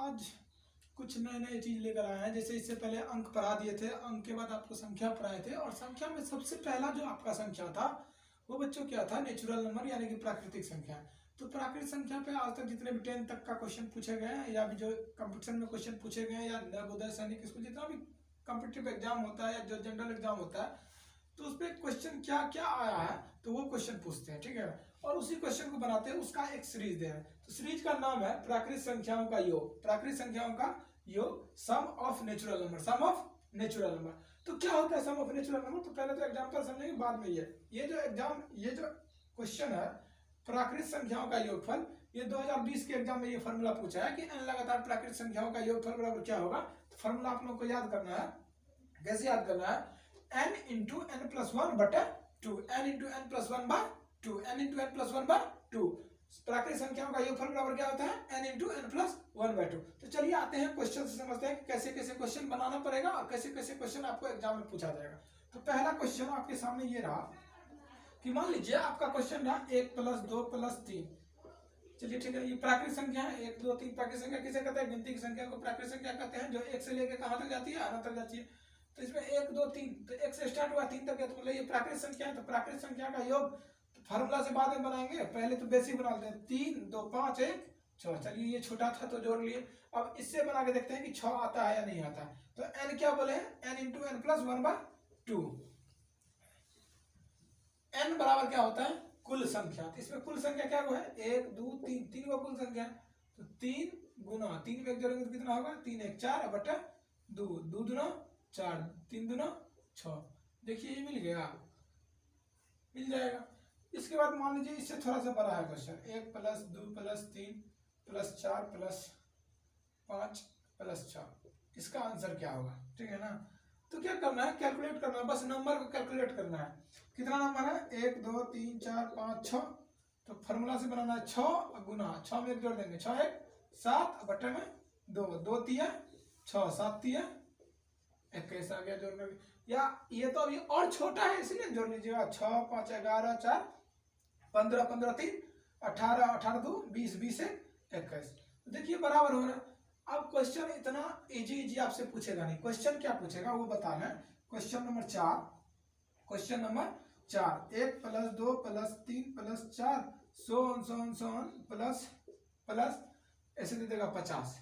आज कुछ नए नए चीज लेकर आए हैं। जैसे इससे पहले अंक पढ़ा दिए थे, अंक के बाद आपको संख्या पढ़ाए थे, और संख्या में सबसे पहला जो आपका संख्या था वो बच्चों क्या था, नेचुरल नंबर यानी कि प्राकृतिक संख्या। तो प्राकृतिक संख्या पे आज तक जितने भी 10 तक का क्वेश्चन पूछे गए हैं या भी जो कंपटीशन में क्वेश्चन पूछे गए हैं या नवोदय सैनिक स्कूल जितना भी कॉम्पिटिटिव एग्जाम होता है या जो जनरल एग्जाम होता है, तो उस पर क्वेश्चन क्या क्या आया है तो वो क्वेश्चन पूछते हैं, ठीक है। और उसी क्वेश्चन को बनाते हैं, उसका एक सीरीज दे है। तो सीरीज का नाम है प्राकृतिक संख्याओं का योग। प्राकृतिक संख्याओं का योग, sum of natural number, sum of natural number. तो क्या होता है सम ऑफ नेचुरल नंबर? तो पहले तो एग्जांपल समझेंगे, बाद में ये जो क्वेश्चन है प्राकृतिक संख्याओं का योगफल, ये 2020 के एग्जाम में ये फॉर्मूला पूछा है कि n लगातार प्राकृतिक संख्याओं का योगफल बराबर क्या होगा। तो फॉर्मूला आप लोगों को याद करना है। कैसे याद करना है? n into n plus one बटा two, n into n plus one by two, n into n plus one by two. प्राकृतिक संख्याओं का योगफल बराबर क्या होता है? n into n plus one by two. तो चलिए आते हैं क्वेश्चन से समझते हैं कि कैसे कैसे क्वेश्चन बनाना पड़ेगा और कैसे कैसे क्वेश्चन आपको एग्जाम में पूछा जाएगा। तो पहला क्वेश्चन आपके सामने ये रहा कि मान लीजिए आपका क्वेश्चन रहा 1 प्लस 2 प्लस 3। चलिए ठीक है, ये प्राकृतिक संख्या है। 1 2 3 प्राकृतिक संख्या किसे कहते हैं? गिनती की संख्या को प्राकृतिक संख्या कहते हैं, जो 1 से लेकर कहां तक जाती है? अनंत तक जाती है। तो इसमें 1 2 3, तो 1 से स्टार्ट हुआ 3 तक है, तो मतलब ये प्राकृतिक संख्या है। तो प्राकृतिक संख्या का योग तो फार्मूला से बाद में बनाएंगे, पहले तो बेसिक बना लेते हैं। 3 2 5 1 6। चलिए ये छोटा था तो जोड़ लिए। अब इससे बना के देखते हैं कि 6 आता है या नहीं आता है। तो n क्या बोले हैं? n into n plus one by two. n बराबर क्या होता है? कुल संख्या। तो इसमें कुल संख्या क्या है? 1 2 3, तीन को कुल संख्या। तो 3 गुना 3 में जोड़ेंगे तो कितना होगा? 3 1 4 बटा 2, 2 दूना 4, 3 दूना 6। देखिए ये मिल गया, मिल जाएगा। इसके बाद मान लीजिए इससे थोड़ा सा बड़ा है question, 1 plus 2 plus 3 plus 4 plus 5 plus 6। इसका आंसर क्या होगा? ठीक है ना। तो क्या करना है? कैलकुलेट करना है, बस नंबर को कैलकुलेट करना है। कितना नंबर है? 1 2 3 4 5 6। तो फॉर्मूला से बनाना है 6 गुना 6 में एक जोड़ देंगे, 6 1 7 बटे में 2, 2 3 6 7 3 21 आ गया जोड़ने में। या ये तो अभी और छोटा है इसलिए जोड़ लीजिएगा। 6 5 11 4 15 15 3 18 18 2 20 20 21। देखिए बराबर हो रहा है। अब क्वेश्चन इतना इजी आपसे पूछेगा नहीं। क्वेश्चन क्या पूछेगा वो बताना है। Question number 4, question number 4, 1 plus 2 plus 3 plus 4 सोन प्लस प्लस ऐसे दे देगा 50।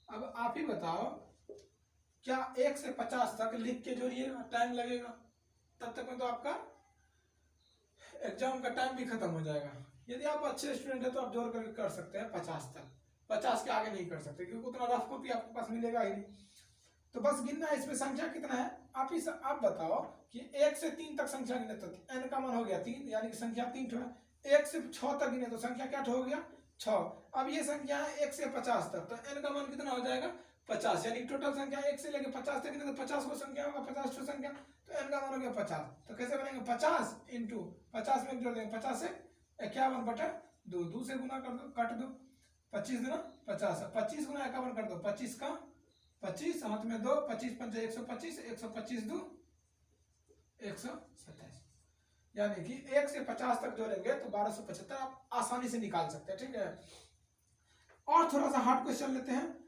अब आप ही बताओ, क्या 1 से 50 तक लिख के जोड़िएगा, टाइम लगेगा, तब तक में तो आपका एग्जाम का टाइम भी खत्म हो जाएगा। यदि आप अच्छे स्टूडेंट है तो आप जोड़ करके कर सकते हैं 50 तक, 50 के आगे नहीं कर सकते क्योंकि उतना रफ कॉपी आपके पास मिलेगा ही नहीं। तो बस गिनना है। इसमें संख्या कितना है आप बताओ कि 1 से 3 तक संख्या गिने तो n का मान हो गया 3, यानी कि संख्या 3 है। 1 से 6 तक गिने तो संख्या क्या हो गया? 6। अब ये संख्या है 1 से 50 तक, तो n का मान कितना हो जाएगा? 50। यानी टोटल संख्या 1 से लेकर 50 तक गिने तो 50 को संख्या होगा, 50 को संख्या, तो n का मान हो गया 50। तो कैसे बनेंगे? 50 इंटू 50 में जोड़ देंगे, 50 से 51 बटा 2, 2 से गुना कर दो, काट दो, 25 गुना 50, 25 गुना 51 कर दो, 25 का 25 हाथ में 2, 25 5 125, 125 2 127। यानी कि 1 से 50 तक जोड़ेंगे तो 1275 आप आसानी से निकाल सकते हैं, ठीक है। और थोड़ा सा हार्ड क्वेश्चन लेते हैं।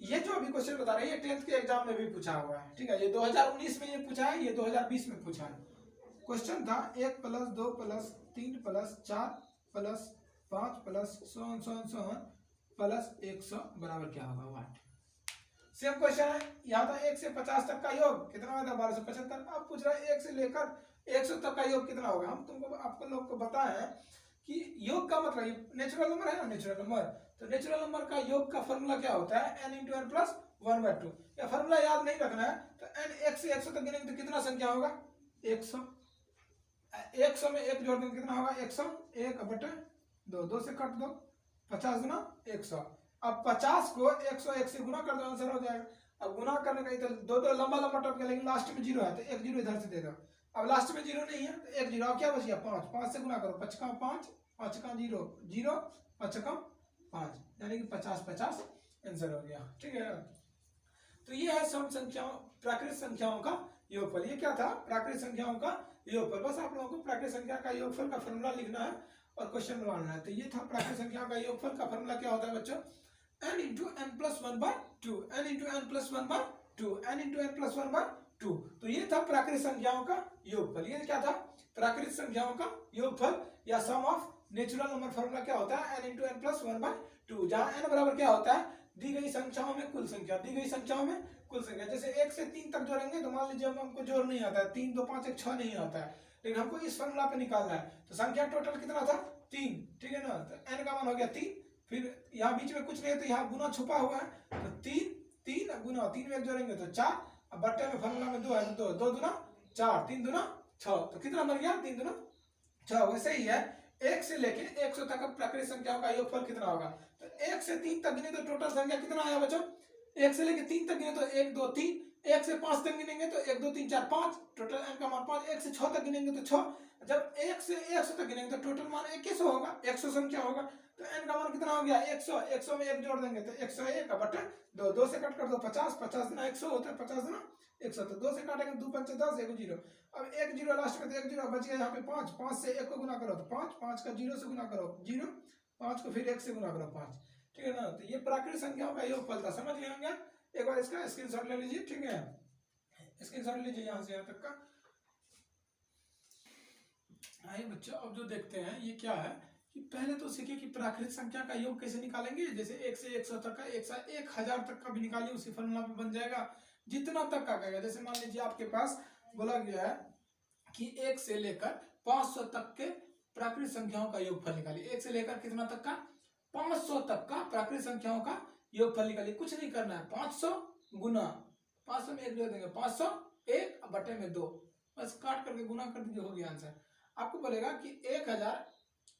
ये जो अभी क्वेश्चन बता रहे हैं ये 10th के एग्जाम में भी पूछा हुआ है, ठीक है। ये 2019 में ये पूछा है, ये 2020 में पूछा है। क्वेश्चन था 1 plus 2 plus 3 plus 4 plus 5 plus so on plus 100 बराबर क्या होगा? वाट। सेम क्वेश्चन है, यहाँ था 1 से 50 तक का योग कितना होगा? 1275। अब पूछ रहा है 1 से लेकर 100 तक का योग कितना होगा। हम तुमको आपको लोग को बताया है कि योग का मतलब नेचुरल नंबर है ना, नेचुरल नंबर। तो नेचुरल नंबर का योग का फॉर्मूला क्या होता है? n into n plus one by two. या फॉर्मूला याद नहीं रखना है तो n 1 से 100 तक गिनेंगे तो कितना संख्या होगा? 100। 100 में 1 जोड़ देंगे कितना होगा? 100 1 बटे 2, 2 से कट दो, 50 गुना 100। अब 50 को 101 से गुना कर दो, आंसर हो जाएगा। अब गुना करने का इधर दो लंबा टप गया, लेकिन लास्ट में 0 है तो 1 0 इधर से दे दो। अब लास्ट में 0 नहीं है तो 1 0। अब क्या बच गया? 5, 5 से गुना करो, 5 का 5 5 का 0 0 5 का 5, यानी कि 50 50 आंसर हो गया, ठीक है। तो ये है सम संख्याओं प्राकृतिक संख्याओं का योगफल। ये क्या था? प्राकृतिक संख्याओं का योगफल। बस आप लोगों को प्राकृतिक संख्या का योगफल का फॉर्मूला लिखना है और क्वेश्चन बनाना है। तो ये था प्राकृतिक संख्या का योगफल का फॉर्मूला क्या होता है बच्चों? n into n plus one by two, n into n plus one by two, n into n plus one by two. तो ये था प्राकृतिक संख्याओं का योगफल। ये क्या था? प्राकृतिक संख्याओं का योगफल या sum of natural number formula क्या होता है? n into n plus one by two, जहां n बराबर क्या होता है? दी गई संख्याओं में कुल संख्या, दी गई संख्याओं में कुल संख्या। जैसे 1 से 3 तक जोड़ेंगे तो मान लीजिए हमको जोड़ नहीं आता है, 3 2 5 1 6 नहीं आता है, लेकिन हमको इस फॉर्मूला पे निकालना है। तो संख्या टोटल कितना था? 3, ठीक है ना। तो n का मान हो गया 3, फिर यहाँ बीच में कुछ नहीं है तो यहाँ गुना छुपा हुआ है, तो 3 3 गुना 3 में एक जोड़ेंगे तो 4, अब बट्टे में फॉर्मूला में 2 है तो 2 दूना 4, 3 दूना 6, तो कितना बन गया? 3 दूना 6। वैसे ही है 1 से लेके 100 तक प्राकृतिक संख्याओं का योगफल कितना होगा? तो 1 से 3 तक गिने तो टोटल संख्या कितना आया बच्चों? 1 से लेके 3 तक गिने तो 1 2 3, 1 से 5 तक गिनेंगे तो 1 2 3 4 5, टोटल n का मान 5। 1 से 6 तक गिनेंगे तो 6, जब 1 से 100 तक गिनेंगे तो टोटल मान 100 होगा, 100 संख्या होगा। तो n का मान कितना हो गया? 100, 100 में 1 जोड़ देंगे तो 101 बटे 2, 2 से कट कर दो 50, 50 गुना 100 होता है, 50 गुना 100, तो 2 से काटेंगे 2 5 10, 1 0। अब 1 0 लास्ट में तो 1 0 बच गया यहाँ पे 5, 5 से 1 को गुना करो तो 5, 5 का 0 से गुना करो 0, 5 को फिर 1 से गुना करो 5, ठीक है ना। तो ये प्राकृतिक संख्याओं का योगफल था, समझ लिए होंगे। एक बार इसका स्क्रीनशॉट ले लीजिए, ठीक है, स्क्रीनशॉट लीजिए यहाँ से यहाँ तक का। आइए बच्चों अब जो देखते हैं ये क्या है कि पहले तो सीखिए कि प्राकृतिक संख्या का योग कैसे निकालेंगे। जैसे 1 से 100 तक का, 1 से 1000 तक का भी निकालिए, उसी फॉर्मूला में बन जाएगा जितना तक का कहेगा। जैसे मान लीजिए आपके पास बोला गया है कि 1 से लेकर 500 तक के प्राकृतिक संख्याओं का योगफल निकालिए। 1 से लेकर कितना तक का? 500 तक का प्राकृतिक संख्याओं का योगफल निकालिए। कुछ नहीं करना है, 500 गुना 500 में 1 जोड़ देंगे, 500 1 बटे में 2, बस काट करके गुना कर दीजिए, हो गया आंसर। आपको बोलेगा कि 1000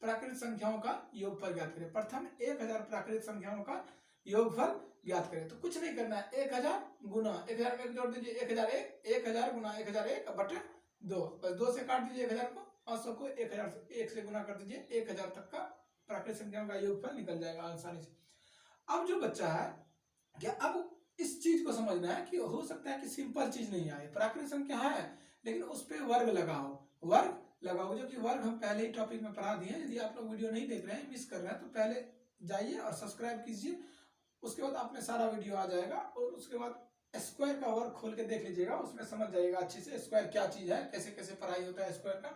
प्राकृतिक संख्याओं का योगफल ज्ञात करें। प्रथम 1000 प्राकृतिक संख्याओं का योगफल ज्ञात करें। तो कुछ नहीं करना है, 1000 गुना 1000 में 1 जोड़ दीजिए, 1001, 1000 गुना 1001 बटे 2, बस 2 से काट दीजिए 1000 को, 500 को 1000 से 1 से गुना कर दीजिए, 1000 तक का प्राकृतिक संख्याओं का योगफल निकल जाएगा आसानी से। अब जो बच्चा है क्या, अब इस चीज को समझना है कि हो सकता है कि सिंपल चीज नहीं आए, प्राकृतिक संख्या है लेकिन उस पर वर्ग लगाओ, वर्ग लगाओ, जो कि वर्ग हम पहले ही टॉपिक में पढ़ा दिए हैं। यदि आप लोग वीडियो नहीं देख रहे हैं, मिस कर रहे हैं, तो पहले जाइए और सब्सक्राइब कीजिए, उसके बाद आप में सारा वीडियो आ जाएगा। और उसके बाद स्क्वायर का वर्ग खोल के देख लीजिएगा, उसमें समझ जाइएगा अच्छे से स्क्वायर क्या चीज है, कैसे कैसे पढ़ाई होता है स्क्वायर का,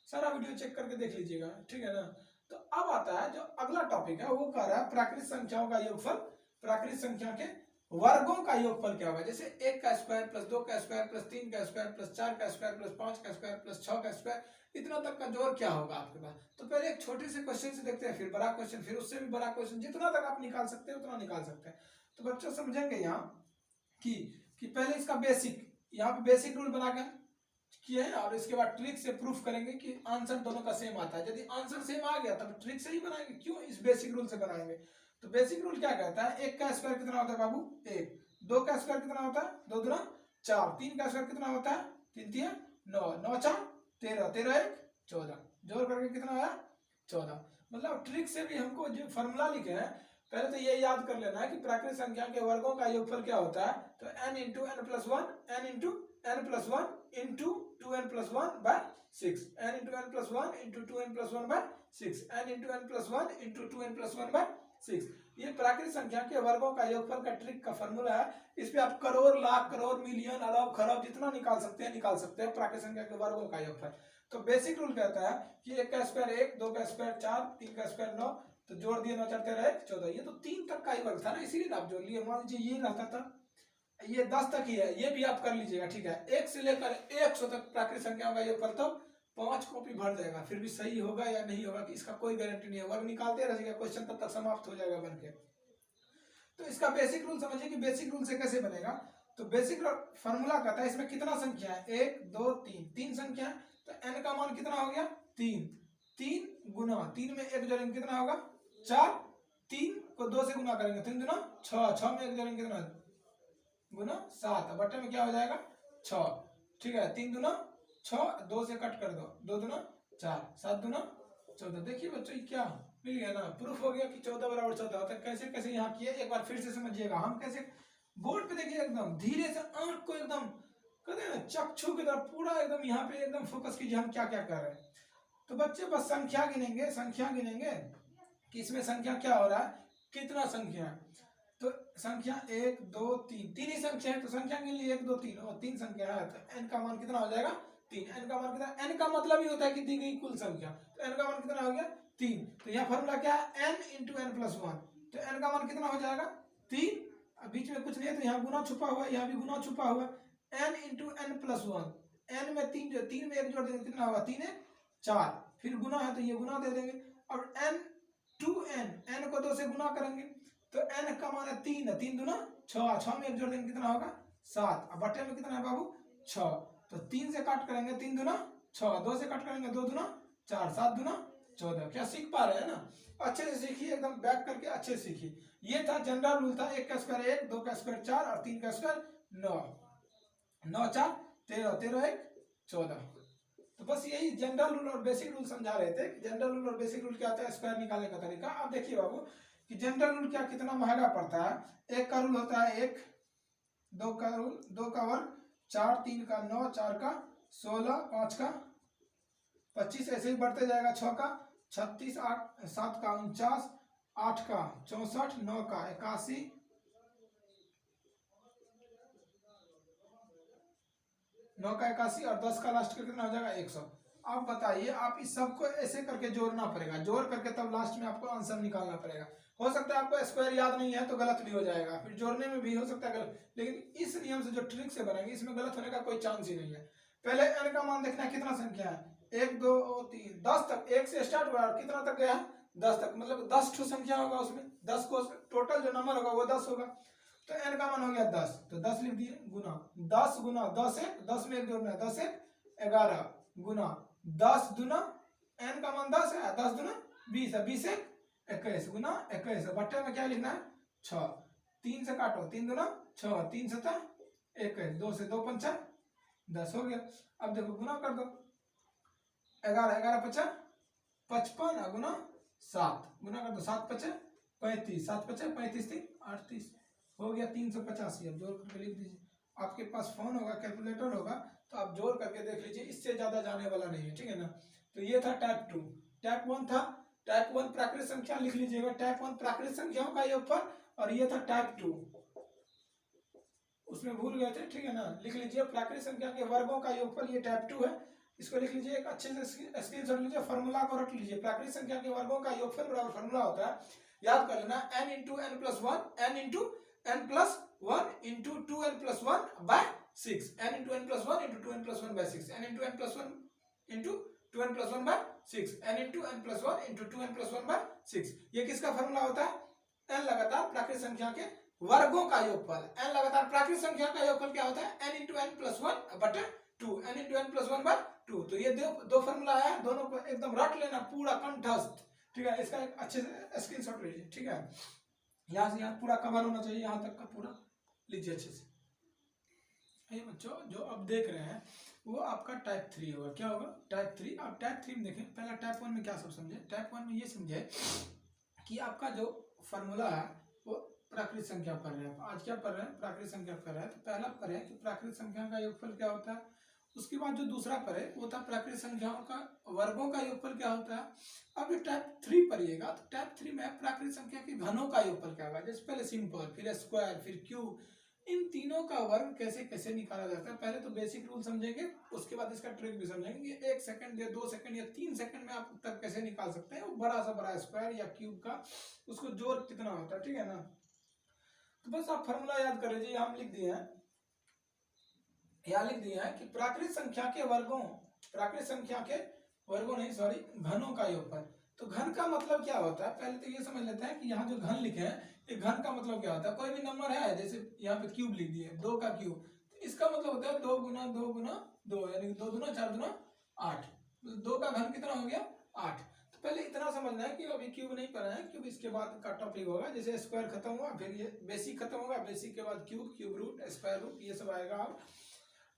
सारा वीडियो चेक करके देख लीजिएगा, ठीक है ना। तो अब आता है जो अगला टॉपिक है, वो कह रहा है प्राकृतिक संख्याओं का योगफल, प्राकृतिक संख्या के वर्गों का योगफल क्या होगा। जैसे 1 का स्क्वायर प्लस 2 का स्क्वायर प्लस 3 का स्क्वायर प्लस 4 का स्क्वायर प्लस 5 का स्क्वायर प्लस 6 का स्क्वायर, इतना तक का जोड़ क्या होगा आपके पास। तो पहले एक छोटे से क्वेश्चन से देखते हैं, फिर बड़ा क्वेश्चन, फिर उससे भी बड़ा क्वेश्चन, जितना तक आप निकाल सकते हैं उतना निकाल सकते हैं। तो बच्चों समझेंगे यहाँ कि पहले इसका बेसिक, यहाँ पे बेसिक रूल बनाकर किए हैं और इसके बाद ट्रिक से प्रूफ करेंगे कि आंसर दोनों का सेम आता है। यदि आंसर सेम आ गया तब ट्रिक से ही बनाएंगे, क्यों इस बेसिक रूल से बनाएंगे। तो बेसिक रूल क्या कहता है, 1 का स्क्वायर कितना होता है बाबू 1, 2 का स्क्वायर कितना होता है 2 दूना 4, 3 का स्क्वायर कितना होता है 3 3 9, 9 4 13, 13 1 14, जोड़ करके कितना आया 14। मतलब ट्रिक से भी हमको जो फॉर्मूला लिखे हैं, पहले तो ये याद कर लेना है कि प्राकृतिक संख्या के वर्गों का योगफल क्या होता है। तो n into n plus one, n into n plus one into 2n plus one by 6, n into n plus one into 2n plus one by 6, n into n plus one into 2n plus one by 6। ये प्राकृतिक संख्या के वर्गों का योगफल का trick का formula है। इस पे आप करोड़, लाख, करोड़, मिलियन, अरब, खरब जितना निकाल सकते हैं प्राकृतिक संख्या के वर्गों का योगफल। तो बेसिक रूल कहता है कि 1 का स्क्वायर 1, 2 का स्क्वायर 4, 3 का स्क्वायर 9, तो जोड़ दिए 9 4 13 1 14। ये तो 3 तक का ही वर्ग था ना, इसीलिए आप जोड़ लिए। मान लीजिए ये रहता था, ये 10 तक ही है, ये भी आप कर लीजिएगा, ठीक है। 1 से लेकर 100 तक प्राकृतिक संख्याओं का योगफल, तो 5 कॉपी भर जाएगा, फिर भी सही होगा या नहीं होगा कि इसका कोई गारंटी नहीं है। वर्ग निकालते रहिएगा, क्वेश्चन तब तक समाप्त हो जाएगा बन के। तो इसका बेसिक रूल समझिए कि बेसिक रूल से कैसे बनेगा। तो बेसिक फॉर्मूला कहता है इसमें कितना संख्या है 1 2 3, 3 संख्या है, तो n का मान कितना हो गया 3, 3 गुना 3 में 1 जोड़ेंगे कितना होगा 4, 3 को 2 से गुना करेंगे 3 गुना 6, 6 में 1 जोड़ेंगे कितना गुना 7, बटे में क्या हो जाएगा 6, ठीक है। 3 दुना 6, 2 से कट कर दो, 2 दुना 4, 7 दुना 14। देखिए बच्चों ये क्या मिल गया ना, प्रूफ हो गया कि 14 बराबर 14 होता है। कैसे कैसे यहाँ किए, एक बार फिर से समझिएगा। हम कैसे बोर्ड पे देखिए, एकदम धीरे से आंख को एकदम कहते हैं ना चक्षु की तरफ पूरा एकदम यहाँ पे एकदम फोकस कीजिए हम क्या क्या कर रहे हैं। तो बच्चे बस संख्या गिनेंगे कि इसमें संख्या क्या हो रहा है, कितना संख्या है। तो संख्या 1 2 3 तीन ही संख्या है, तो संख्या के लिए 1 2 3 और 3 संख्या है, तो n का मान कितना हो जाएगा 3। n का मान कितना, n का मतलब ही होता है कि दी गई कुल संख्या, तो n का मान कितना हो गया 3। तो यहाँ फॉर्मूला क्या है n into n plus one, तो n का मान कितना हो जाएगा 3। अब बीच में कुछ नहीं है तो यहाँ गुना छुपा हुआ है, यहाँ भी गुना छुपा हुआ है, n into n plus one, n में 3 जो 3 में 1 जोड़ देंगे कितना होगा 3 है 4, फिर गुना है तो ये गुना दे देंगे। और n टू n को 2 से गुना करेंगे तो n का मान है 3, 3 दूना 6, 6 में 1 जोड़ देंगे कितना होगा 7, अब बटे में कितना है बाबू 6, तो 3 से काट करेंगे 3 दूना 6, 2 से काट करेंगे 2 दूना 4, 7 दूना 14। क्या सीख पा रहे हैं ना, अच्छे से सीखिए, एकदम बैक करके अच्छे से सीखिए। ये था जनरल रूल था, 1 का स्क्वायर 1, 2 का स्क्वायर 4 और 3 का स्क्वायर 9, 9 4 13, 13 1 14। तो बस यही जनरल रूल और बेसिक रूल समझा रहे थे। जनरल रूल और बेसिक रूल क्या होता है, स्क्वायर निकालने का तरीका। अब देखिए बाबू कि जनरल रूल क्या कितना महंगा पड़ता है। 1 का रूल होता है 1, 2 का रूल 2 का वर्ग, 4 3 का 9, 4 का 16, 5 का 25, ऐसे ही बढ़ते जाएगा, 6 का 36, 8 7 का 49, 8 का 64, 9 का 81, 9 का 81 और 10 का लास्ट का कितना हो जाएगा 100। अब बताइए, आप इस सबको ऐसे करके जोड़ना पड़ेगा, जोड़ करके तब लास्ट में आपको आंसर निकालना पड़ेगा। हो सकता है आपको स्क्वायर याद नहीं है तो गलत भी हो जाएगा, फिर जोड़ने में भी हो सकता है गलत, लेकिन इस नियम से जो ट्रिक से बनाएंगे इसमें गलत होने का कोई चांस ही नहीं है। पहले n का मान देखना है कितना संख्या है, 1 2 3 10 तक, 1 से स्टार्ट हुआ और कितना तक गया है 10 तक, मतलब 10 ठो संख्या होगा उसमें, 10 को टोटल जो नंबर होगा वो 10 होगा, तो n का मान हो गया 10, तो 10 लिख दिए गुना 10 गुना 10 है, 10 में 1 जोड़ना है 10 है 11 गुना 10 दुना n का मान 10 है, 10 दुना 20 है, 20 है 21 गुना 21, बट्टे में क्या लिखना है 6, 3 से काटो 3 दुना 6, 3 सता 21, 2 से 2 पंचा 10 हो गया। अब देखो गुना कर दो, 11 11 पचा 55 गुना 7, गुना कर दो 7 पचा 35, 7 पचा 35 3 38 हो गया 385। अब जोड़ करके लिख दीजिए। आपके पास फोन होगा, कैलकुलेटर होगा, तो आप जोड़ करके देख लीजिए, इससे ज्यादा जाने वाला नहीं है, ठीक है ना। तो ये था टाइप 2। टाइप 1 था, टाइप 1 प्राकृतिक संख्या लिख लीजिएगा, टाइप 1 प्राकृतिक संख्याओं का योगफल, और ये था टाइप 2, उसमें भूल गए थे, ठीक है ना। लिख लीजिए प्राकृतिक संख्या के वर्गों का योगफल, ये टाइप 2 है, इसको लिख लीजिए, एक अच्छे से स्क्रीनशॉट लीजिए, फॉर्मूला को रख लीजिए। प्राकृतिक संख्या के वर्गों का योगफल बराबर फॉर्मूला होता है, याद कर लेना, n into n plus one, n into n plus one into 2n plus one by 6, n into n plus one into 2n plus one by 6, n into n plus one into 2n plus one by 6, n into n plus one into 2n plus one by 6। ये किसका formula होता है, n लगातार प्राकृतिक संख्या के वर्गों का योगफल। n लगातार प्राकृतिक संख्या का योगफल क्या होता है, n into n plus one बटे 2, n into n plus one by 2। तो ये दो फॉर्मूला है, दोनों को एकदम रट लेना पूरा कंठस्थ, ठीक है। इसका एक अच्छे से स्क्रीनशॉट लीजिए, ठीक है, यहाँ से यहाँ पूरा कवर होना चाहिए, यहाँ तक का पूरा लीजिए अच्छे से। ये बच्चों जो अब देख रहे हैं वो आपका टाइप 3 होगा, क्या होगा टाइप 3। अब टाइप 3 में देखें, पहला टाइप 1 में क्या सब समझे, टाइप 1 में ये समझे कि आपका जो फॉर्मूला है वो प्राकृतिक संख्या पर है। आज क्या पढ़ रहे हैं, प्राकृतिक संख्या पर है, तो पहला पर है कि प्राकृतिक संख्या का योगफल क्या होता है। उसके बाद जो दूसरा पर है वो था प्राकृतिक संख्याओं का वर्गों का योगफल क्या होता है। अब ये टाइप 3 पढ़िएगा, तो टाइप 3 में प्राकृतिक संख्या के घनों का योगफल क्या होगा। जैसे पहले सिंपल, फिर स्क्वायर, फिर क्यूब, इन तीनों का वर्ग कैसे कैसे निकाला जाता है। पहले तो बेसिक रूल समझेंगे, उसके बाद इसका ट्रिक भी समझेंगे। 1 सेकंड या 2 सेकंड या 3 सेकंड में आप उत्तर कैसे निकाल सकते हैं, वो बड़ा सा बड़ा स्क्वायर या क्यूब का उसको जोड़ कितना होता है, ठीक है ना। तो बस आप फॉर्मूला याद कर लीजिए, हम लिख दिए हैं, यहाँ लिख दिया है कि प्राकृतिक संख्या के वर्गों, प्राकृतिक संख्या के वर्गों नहीं सॉरी घनों का योगफल। तो घन का मतलब क्या होता है, पहले तो ये समझ लेते हैं कि यहाँ जो घन लिखे हैं ये घन का मतलब क्या होता है। कोई भी नंबर है, जैसे यहाँ पे क्यूब लिख दिए, 2 का क्यूब, तो इसका मतलब होता है 2 गुना 2 गुना 2, यानी 2 दुना 4 दुना 8, 2 का घन कितना हो गया 8। तो पहले इतना समझना है कि अभी क्यूब नहीं पढ़ा है, क्यूब इसके बाद का टॉपिक होगा। जैसे स्क्वायर खत्म हुआ, फिर ये बेसिक खत्म होगा, बेसिक के बाद cube, cube root, square root, ये सब आएगा। आप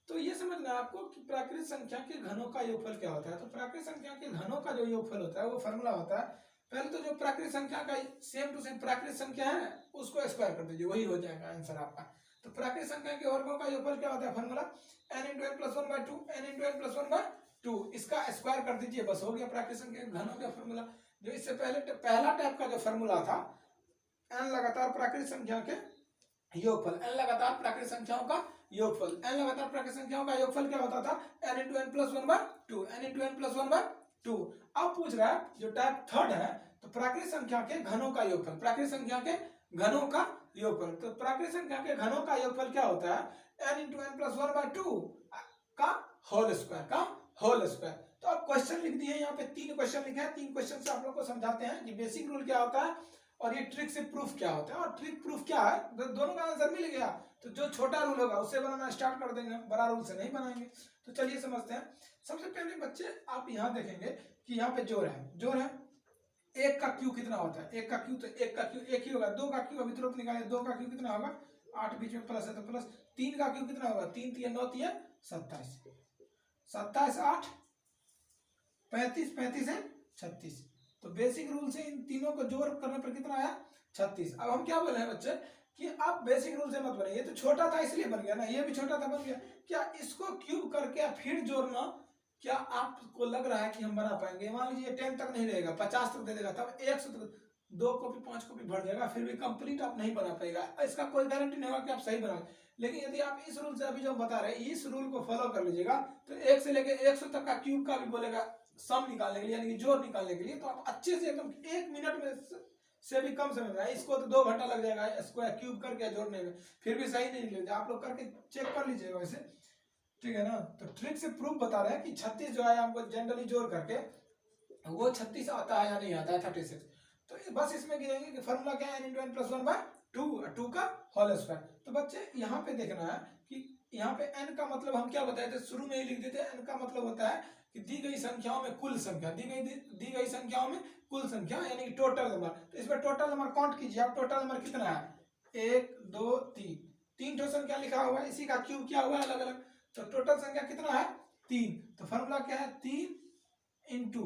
तो ये समझना है आपको कि प्राकृतिक संख्या के घनों का योगफल क्या होता है। तो प्राकृतिक संख्या के घनों का जो योगफल होता है वो फॉर्मूला होता है, पहले तो जो प्राकृतिक संख्या का सेम टू सेम प्राकृतिक संख्या है उसको स्क्वायर कर दीजिए, वही हो जाएगा आंसर आपका। तो प्राकृतिक संख्या के वर्गों का योगफल क्या होता है, formula n into n plus one by 2, n into n plus one by 2, इसका स्क्वायर कर दीजिए, बस हो गया प्राकृतिक संख्या के घनों का फॉर्मूला। जो इससे पहले पहला टाइप का जो फॉर्मूला था n लगातार प्राकृतिक संख्या के योगफल, n लगातार प्राकृतिक संख्याओं का योगफल, n लगातार प्राकृतिक संख्याओं का योगफल क्या होता था, n into n plus one by two, n into n plus one by two. अब पूछ रहा है जो टाइप थर्ड है, तो प्राकृतिक संख्या के घनों का योगफल, प्राकृतिक संख्या के घनों का योगफल, तो प्राकृतिक संख्या के घनों का योगफल क्या होता है, n into n plus one by two का होल स्क्वायर, का होल स्क्वायर। तो अब क्वेश्चन लिख दिए यहाँ पे, 3 क्वेश्चन लिखे हैं, 3 क्वेश्चन से आप लोग को समझाते हैं कि बेसिक रूल क्या होता है और ये ट्रिक से प्रूफ क्या होता है। और ट्रिक प्रूफ क्या है, दोनों का आंसर मिल गया, तो जो छोटा रूल होगा उससे बनाना स्टार्ट कर देंगे, बड़ा रूल से नहीं बनाएंगे। तो चलिए समझते हैं। सबसे पहले बच्चे आप यहाँ देखेंगे कि यहाँ पे जोड़ है, जोड़ है, एक का क्यू कितना होता है, एक का क्यू, तो एक का क्यू एक ही होगा, दो का क्यू अभी तुरंत निकाले, दो का क्यू कितना होगा 8, बीच में प्लस है तो प्लस, तीन का क्यू कितना होगा 3 3 9 3 27, 27 8 35, 35 है 36। तो बेसिक रूल से इन तीनों को जोड़ करने पर कितना आया 36। अब हम क्या बोले हैं बच्चे कि आप बेसिक रूल से मत बने, ये तो छोटा था इसलिए बन गया ना, ये भी छोटा था बन गया, क्या इसको क्यूब करके फिर जोड़ना क्या आपको लग रहा है कि हम बना पाएंगे? मान लीजिए 10 तक नहीं रहेगा, 50 तक दे देगा, तब 100 तक 2 कॉपी 5 कॉपी भर जाएगा, फिर भी कंप्लीट आप नहीं बना पाएगा। इसका कोई गारंटी नहीं होगा कि आप सही बनाओ, लेकिन यदि आप इस रूल से अभी जो बता रहे हैं इस रूल को फॉलो कर लीजिएगा, तो 1 से लेकर 100 तक का क्यूब का भी बोलेगा सम निकालने के लिए, यानी कि जोड़ निकालने के लिए, तो आप अच्छे से एकदम 1 मिनट में से भी कम समय में, इसको तो 2 घंटा लग जाएगा स्क्वायर क्यूब करके जोड़ने में, फिर भी सही नहीं निकलेगा। आप लोग करके चेक कर लीजिएगा वैसे, ठीक है ना। तो ट्रिक से प्रूफ बता रहे हैं कि 36 जो है हमको जनरली जोड़ करके वो 36 आता है या नहीं आता है 36। तो बस इसमें गिनेंगे कि फॉर्मूला क्या है, n into n plus one by two, 2 का होल स्क्वायर। तो बच्चे यहाँ पे देखना है कि यहाँ पे n का मतलब हम क्या बताए थे, शुरू में ही लिख देते हैं। n का मतलब होता है कि दी गई संख्याओं में कुल संख्या, दी गई संख्याओं में कुल संख्या, यानी कि टोटल नंबर। तो इसमें टोटल नंबर काउंट कीजिए आप, टोटल नंबर कितना है 1 2 3, 3 ठो संख्या लिखा हुआ है, इसी का क्यूब क्या हुआ है अलग अलग, तो टोटल संख्या कितना है 3। तो फॉर्मूला क्या है 3 इंटू,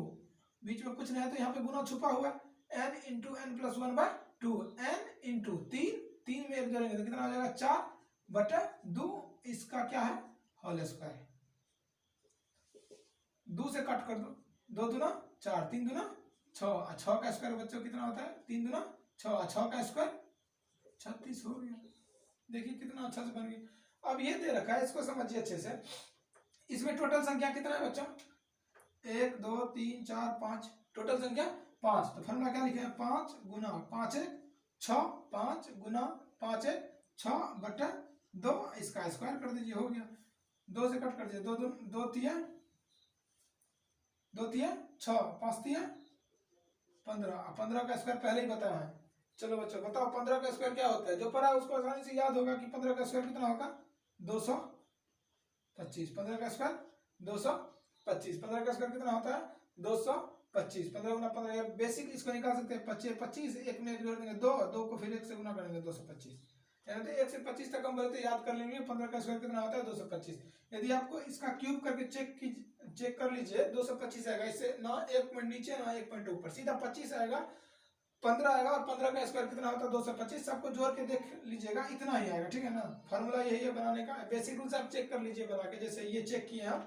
बीच में कुछ नहीं है तो यहाँ पे गुना छुपा हुआ है, n into n plus one by two, n into 3 में एक जोड़ेंगे तो कितना हो जाएगा 4/2, इसका क्या है होल स्क्वायर। 2 से कट कर दो, 2 दूना 4, 3 दूना 6, 6 का स्क्वायर बच्चों कितना होता है 3 दूना 6, 6 का स्क्वायर 36 हो गया। देखिए कितना अच्छा से बन गया। अब ये दे रखा है, इसको समझिए अच्छे से। इसमें टोटल संख्या कितना है बच्चों 1 2 3 4 5, टोटल संख्या 5। तो फॉर्मूला क्या लिखे हैं 5 गुना 5 1 6, 5 गुना 5 1 6/2, इसका स्क्वायर कर दीजिए, हो गया। 2 से कट कर दीजिए, 2 2 3 2 3 6, 5 3 15, 15 का स्क्वायर पहले ही बताया है। चलो बच्चों बताओ 15 का स्क्वायर क्या होता है, जो पढ़ा उसको आसानी से याद होगा कि 15 का स्क्वायर कितना होगा 225। 15 का स्क्वायर 225, 15 का स्क्वायर कितना होता है 225, 15 गुना 15, बेसिक इसको निकाल सकते हैं 25, 25 एक में एक जोड़ देंगे 2, 2 को फिर 1 से गुना करेंगे 225, यानी तो 1 से 25 तक हम बोलते याद कर लेंगे। 15 का स्क्वायर कितना होता है 225। यदि आपको इसका क्यूब करके चेक कर लीजिए 225 आएगा, इससे ना 1 पॉइंट नीचे ना 1 पॉइंट ऊपर, सीधा 25 आएगा, 15 आएगा, और 15 का स्क्वायर कितना होता है 225। सबको जोड़ के देख लीजिएगा इतना ही आएगा, ठीक है ना। फॉर्मूला यही है बनाने का, बेसिक रूल्स आप चेक कर लीजिए बना के, जैसे ये चेक किए हम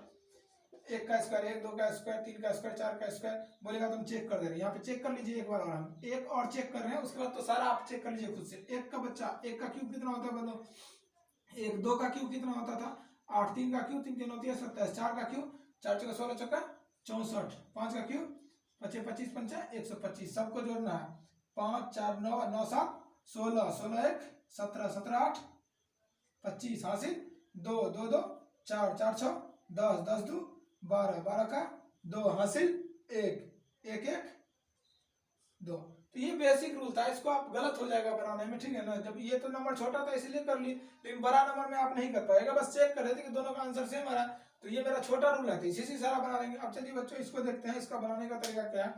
1 का स्क्वायर 1 2 का स्क्वायर 3 का स्क्वायर 4 का स्क्वायर बोलेगा तो हम चेक कर दे रहे हैं। यहाँ पे चेक कर लीजिए एक बार, और हम एक और चेक कर रहे हैं, उसके बाद तो सारा आप चेक कर लीजिए खुद से। 1 का बच्चा 1 का क्यूब कितना होता है बताओ, 1 2 का क्यूब कितना होता था 8, 3 का क्यूब 3 3 होती है 27, 4 का क्यूब 4 4 16 चौका 64, 5 का क्यूब 25 25 पंचा 125, सबको जोड़ना है 5 4 9 9 7 16 16 1 17 17 8 25 हासिल 2 2 2 4 4 6 10 10 2 12 12 का 2 हासिल 1 1 1 2। तो ये बेसिक रूल था, इसको आप गलत हो जाएगा बनाने में, ठीक है ना। जब ये तो नंबर छोटा था इसलिए कर ली, लेकिन बड़ा नंबर में आप नहीं कर पाएगा, बस चेक कर रहे थे कि दोनों का आंसर सेम आ रहा है, तो ये मेरा छोटा रूल है, इसी से सारा बना लेंगे। अब चलिए बच्चों इसको देखते हैं, इसका बनाने का तरीका क्या है।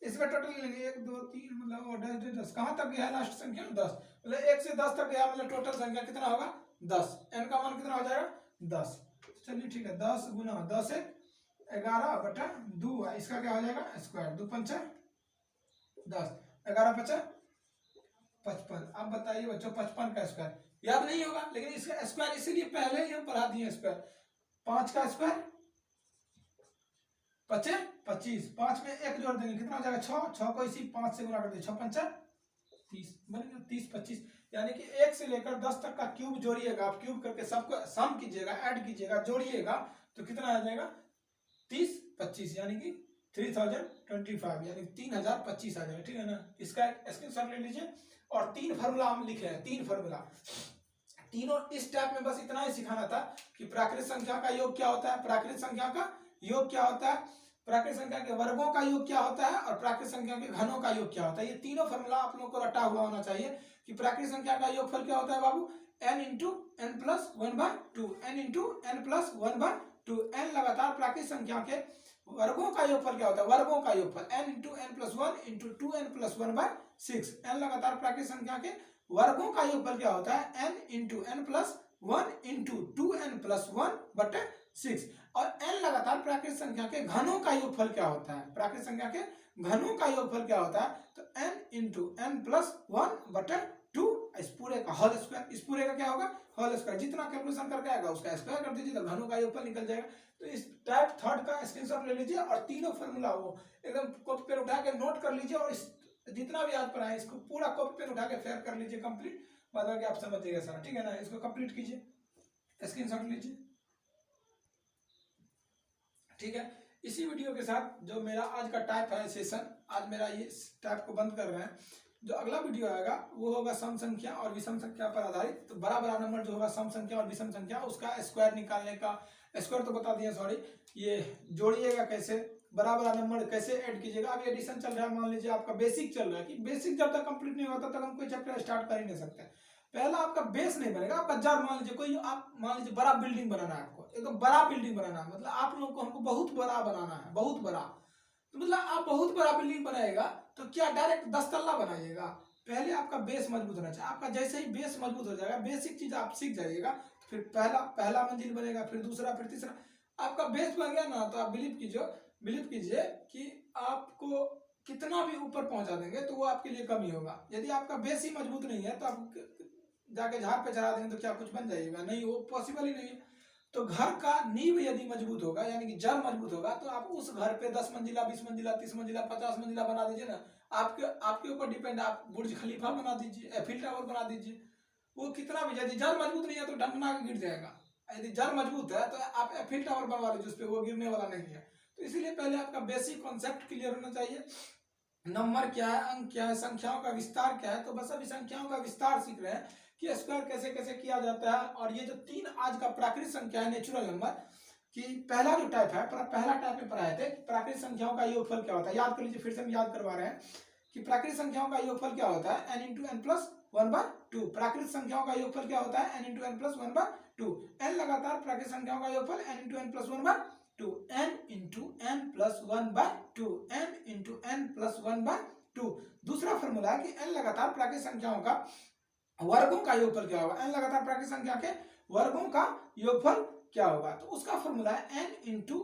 इसमें टोटल लेंगे 1 2 3 मतलब 10 कहाँ तक गया है लास्ट संख्या 10, मतलब 1 से 10 तक गया, मतलब टोटल संख्या कितना होगा 10, n का मान कितना हो जाएगा 10। चलिए ठीक है, 10 गुना 10 1 11/2, इसका क्या हो जाएगा स्क्वायर, 2 पंचा 10, 11 5 55। अब बताइए बच्चों 55 का स्क्वायर याद नहीं होगा, लेकिन इसका स्क्वायर इसीलिए पहले ही हम पढ़ा दिए स्क्वायर। 5 का स्क्वायर 5 25, 5 में 1 जोड़ देंगे कितना हो जाएगा 6, 6 को इसी 5 से गुना कर दिए 6 पंचा 30 बनेगा, 30 25, यानी कि 1 से लेकर 10 तक का क्यूब जोड़िएगा, आप क्यूब करके सबको सम कीजिएगा, ऐड कीजिएगा, जोड़िएगा तो कितना आ जाएगा 30 25, यानी कि 3025, यानी 3025 आ जाएगा। ठीक है ना, इसका एक स्क्रीनशॉट ले लीजिए। और 3 फार्मूला हम लिखे हैं, 3 फार्मूला, तीनों इस टाइप में बस इतना ही सिखाना था कि प्राकृतिक संख्या का योग क्या होता है, प्राकृतिक संख्या का योग क्या होता है, प्राकृतिक संख्या के वर्गों का योग क्या होता है, और प्राकृतिक संख्या के घनों का योग क्या होता है। ये तीनों फार्मूला आप लोगों को रटा हुआ होना चाहिए कि प्राकृतिक संख्या का योगफल क्या होता है बाबू, n into n plus 1/2, n into n plus 1/2, n लगातार प्राकृतिक संख्या के वर्गों का योगफल क्या होता है, वर्गों का योगफल n into n plus 1 into 2n plus 1/6, n लगातार प्राकृतिक संख्या के वर्गों का योगफल क्या होता है, n into n plus 1 into 2n plus 1/6, और n लगातार प्राकृतिक संख्या के घनों का योगफल क्या होता है, प्राकृतिक संख्या के घनों का योगफल क्या होता है, तो n इंटू एन प्लस 1/2, इस पूरे का होल स्क्वायर, इस पूरे का क्या होगा होल स्क्वायर, जितना कैलकुलेशन करके आएगा उसका स्क्वायर कर दीजिए तो घनों का योगफल निकल जाएगा। तो इस टाइप थर्ड का स्क्रीनशॉट ले लीजिए और तीनों फार्मूला वो एकदम कॉपी पेन उठा के नोट कर लीजिए, और इस जितना भी याद पड़ा है इसको पूरा कॉपी पेन उठा के फेयर कर लीजिए कंप्लीट, बाद में आप समझ जाइएगा सारा। ठीक है ना, इसको कंप्लीट कीजिए, स्क्रीनशॉट लीजिए। ठीक है, इसी वीडियो के साथ जो मेरा आज का टाइप है सेशन, आज मेरा ये टाइप को बंद कर रहे हैं। जो अगला वीडियो आएगा वो होगा सम संख्या और विषम संख्या पर आधारित। तो बड़ा बड़ा नंबर जो होगा सम संख्या और विषम संख्या, उसका स्क्वायर निकालने का, स्क्वायर तो बता दिए सॉरी, ये जोड़िएगा कैसे, बड़ा बड़ा नंबर कैसे ऐड कीजिएगा। अभी एडिशन चल रहा है, मान लीजिए आपका बेसिक चल रहा है, कि बेसिक जब तक कंप्लीट नहीं होता तब हम कोई चैप्टर स्टार्ट कर ही नहीं सकते। पहला आपका बेस नहीं बनेगा, आपका जड़, मान लीजिए कोई, आप मान लीजिए बड़ा बिल्डिंग बनाना है आपको, एकदम बड़ा बिल्डिंग बनाना है, मतलब आप लोगों को हमको बहुत बड़ा बनाना है, बहुत बड़ा, तो मतलब आप बहुत बड़ा बिल्डिंग बनाएगा तो क्या डायरेक्ट 10 तल्ला बनाइएगा, पहले आपका बेस मजबूत होना चाहिए। आपका जैसे ही बेस मजबूत हो जाएगा, बेसिक चीज आप सीख जाइएगा, फिर पहला मंजिल बनेगा, फिर दूसरा, फिर तीसरा, आपका बेस बन गया ना, तो आप बिलीव कीजिए कि आपको कितना भी ऊपर पहुंचा देंगे तो वो आपके लिए कम ही होगा। यदि आपका बेस ही मजबूत नहीं है तो आप जाके झाड़ पे चढ़ा देंगे तो क्या कुछ बन जाइएगा, नहीं, वो पॉसिबल ही नहीं है। तो घर का नींव यदि मजबूत होगा, यानी कि जड़ मजबूत होगा, तो आप उस घर पे 10 मंजिला, 20 मंजिला, 30 मंजिला, 50 मंजिला बना दीजिए ना, आपके ऊपर डिपेंड। आप बुर्ज खलीफा बना दीजिए, एफिल टावर बना दीजिए, वो कितना भी, यदि जड़ मजबूत नहीं है तो डंडना के गिर जाएगा। यदि जड़ मजबूत है तो आप एफिल टावर बनवा लीजिए, उस पर वो गिरने वाला नहीं है। तो इसीलिए पहले आपका बेसिक कॉन्सेप्ट क्लियर होना चाहिए, नंबर क्या है, अंक क्या है, संख्याओं का विस्तार क्या है। तो बस अभी संख्याओं का विस्तार सीख रहे हैं कि स्क्वायर कैसे कैसे किया जाता है। और ये जो 3 आज का प्राकृतिक संख्या है, नेचुरल नंबर, कि पहला जो टाइप है, पहला टाइप में पढ़ाए थे प्राकृतिक संख्याओं का योगफल क्या होता है। याद कर लीजिए, फिर से हम याद करवा रहे हैं कि प्राकृतिक संख्याओं का योगफल क्या होता है, n इंटू एन प्लस 1/2। प्राकृतिक संख्याओं का योगफल क्या होता है, n into n plus 1/2। n लगातार प्राकृतिक संख्याओं का योगफल n into n plus 1/2, n into n plus 1/2, n into n plus 1/2। दूसरा फॉर्मूला है कि n लगातार प्राकृतिक संख्याओं का वर्गों का योगफल क्या होगा, n लगातार प्राकृतिक संख्या के वर्गों का योगफल क्या होगा। तो उसका फॉर्मूला है n into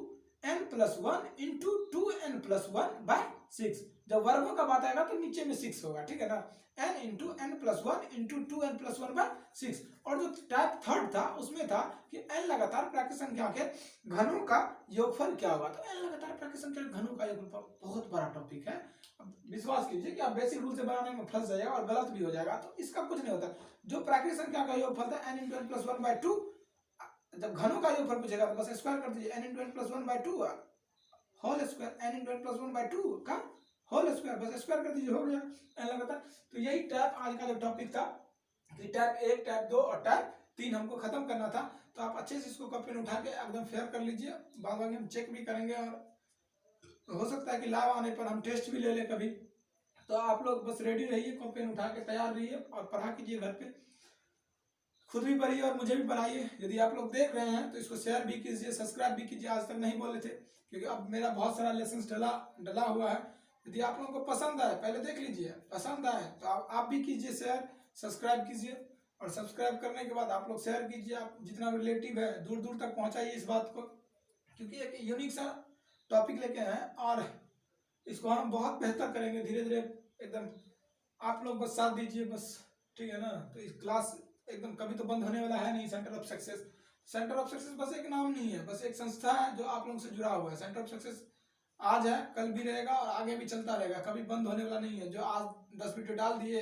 n plus 1 into 2n plus 1/6। जब वर्गों का बात आएगा तो नीचे में 6 होगा, ठीक है ना, n into n plus 1 into 2n plus 1/6। और जो टाइप थर्ड था उसमें था कि n लगातार प्राकृतिक संख्या के घनों का योगफल क्या होगा। तो n लगातार प्राकृतिक संख्या के घनों का योगफल बहुत बड़ा टॉपिक है, विश्वास कीजिए कि आप बेसिक रूल से बनाने में फंस जाएगा और गलत भी हो जाएगा। तो इसका कुछ नहीं होता, जो प्राकृतिक संख्या का योगफल था n इंटू एन प्लस 1/2, जब घनों का योगफल पूछेगा तो बस स्क्वायर कर दीजिए, n into n plus 1/2 whole square, n into n plus 1/2 का होल स्क्वायर, बस स्क्वायर कर दीजिए, हो गया n लगातार। तो यही टाइप आज का जो टॉपिक था कि टाइप 1, टाइप 2 और टाइप 3 हमको खत्म करना था। तो आप अच्छे से इसको कॉपी उठा के एकदम फेयर कर लीजिए, बाद में हम चेक भी करेंगे और हो सकता है कि लाइव आने पर हम टेस्ट भी ले लें कभी। तो आप लोग बस रेडी रहिए, कॉपी उठा के तैयार रहिए और पढ़ा कीजिए घर पे, खुद भी पढ़िए और मुझे भी पढ़ाइए। यदि आप लोग देख रहे हैं तो इसको शेयर भी कीजिए, सब्सक्राइब भी कीजिए, आज तक नहीं बोले थे, क्योंकि अब मेरा बहुत सारा लेसन डला हुआ है। यदि आप लोगों को पसंद आए, पहले देख लीजिए, पसंद आए तो आप भी कीजिए शेयर, सब्सक्राइब कीजिए, और सब्सक्राइब करने के बाद आप लोग शेयर कीजिए, आप जितना रिलेटिव है दूर दूर तक पहुँचाइए इस बात को, क्योंकि एक यूनिक सा टॉपिक लेके आए हैं और इसको हम बहुत बेहतर करेंगे धीरे धीरे एकदम। आप लोग बस साथ दीजिए बस, ठीक है ना। तो इस क्लास एकदम कभी तो बंद होने वाला है नहीं। Centre of success, centre of success बस एक नाम नहीं है, बस एक संस्था है जो आप लोगों से जुड़ा हुआ है। सेंटर ऑफ सक्सेस आज है, कल भी रहेगा और आगे भी चलता रहेगा, कभी बंद होने वाला नहीं है। जो आज 10 वीडियो डाल दिए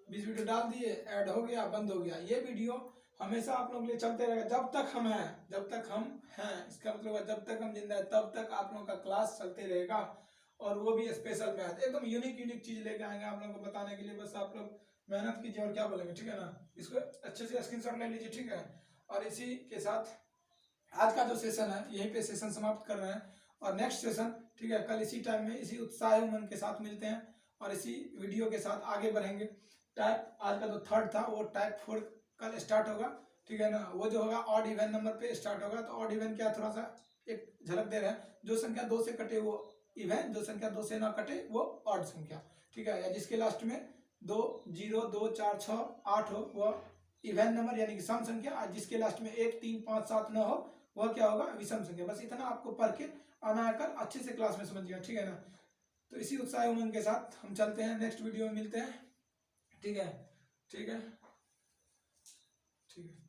20 वीडियो डाल दिए, ऐड हो गया, बंद हो गया। ये वीडियो हमेशा आप लोगों के लिए चलते रहेगा जब तक हम हैं, जब तक हम हैं, इसका मतलब है जब तक हम जिंदा है तब तक आप लोगों का क्लास चलते रहेगा। और वो भी स्पेशल मैथ, एकदम यूनिक यूनिक चीज लेके आएंगे आप लोगों को बताने के लिए। बस आप लोग मेहनत कीजिए और क्या बोलेंगे, ठीक है ना। इसको अच्छे से स्क्रीनशॉट ले लीजिए, ठीक है। और इसी के साथ आज का जो सेशन है यहीं पे सेशन समाप्त कर रहे हैं, और नेक्स्ट सेशन, ठीक है, कल इसी टाइम में इसी उत्साह उमंग के साथ मिलते हैं और इसी वीडियो के साथ आगे बढ़ेंगे। टाइप आज का जो थर्ड था वो टाइप 4 कल स्टार्ट होगा, ठीक है ना। वो जो होगा ऑड इवन नंबर पे स्टार्ट होगा। तो ऑड इवन क्या, थोड़ा सा एक झलक दे रहे हैं, जो संख्या 2 से कटे वो इवन, जो संख्या 2 से ना कटे वो ऑड संख्या, ठीक है। या जिसके लास्ट में 2 0 2 4 6 8 हो वो इवन नंबर यानी कि सम संख्या, और जिसके लास्ट में 1 3 5 7 9 हो वह क्या होगा, विषम संख्या। बस इतना आपको पढ़ के आना कर अच्छे से क्लास में समझिएगा, ठीक है ना। तो इसी उत्साह उमंग के साथ हम चलते हैं, नेक्स्ट वीडियो में मिलते हैं, ठीक है, ठीक है, ठीक है।